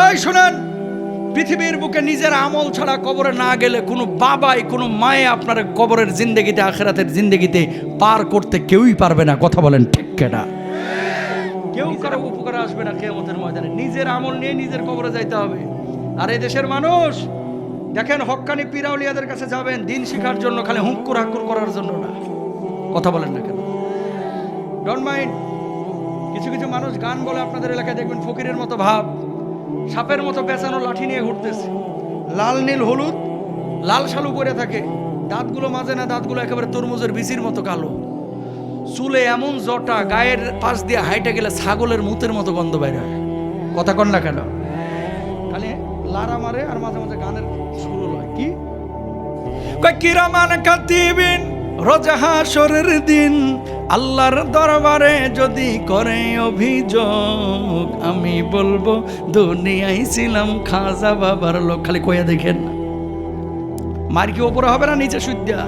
এই শুনেন, পৃথিবীর বুকে নিজের আমল ছাড়া কবরে না গেলে কোনো বাবাই কোনো মায়ে আপনার কবরের জিন্দেগিতে আখিরাতের জিন্দেগিতে পার করতে কেউই পারবে না। কথা বলেন ঠিক কেনা? কেউ কারো উপকারে আসবে না কিয়ামতের ময়দানে। নিজের আমল নিয়ে নিজের কবরে যাইতে হবে। আর এই দেশের মানুষ দেখেন, হক্কানি পীরাউলিয়াদের কাছে যাবেন দিন শেখার জন্য, খালি হুঙ্কুর হাক্কুর করার জন্য না। কথা বলেন না কেন? Don't mind. কিছু কিছু মানুষ গান বলে আপনাদের এলাকায় দেখবেন ফকিরের মতো ভাব, সাপের মতো পেঁচানো লাঠি নিয়ে ঘুরতেছে, লাল নীল হলুদ লাল শালু পরে থাকে, দাঁতগুলো মাজে না, দাঁতগুলো একেবারে তরমুজের বিচির মতো কালো, চুলে এমন জটা, গায়ের পাশ দিয়ে হাইটে গেলে ছাগলের মুতের মতো গন্ধ বাইরে হয়। কথা কন না কেন? খালি লারা মারে আর মাঝে মাঝে গানের সুর হয়। কি কয় কিরামান কাতিবিন, রোজা হাশরের দিন আল্লাহর দরবারে যদি করে অভিযোগ, আমি বলবো দুনিয়ায় ছিলাম খাজা বাবার লোক। খালি কইয়া দেখেন, মার কি ওপরে হবে না নিচে সুদ্যা?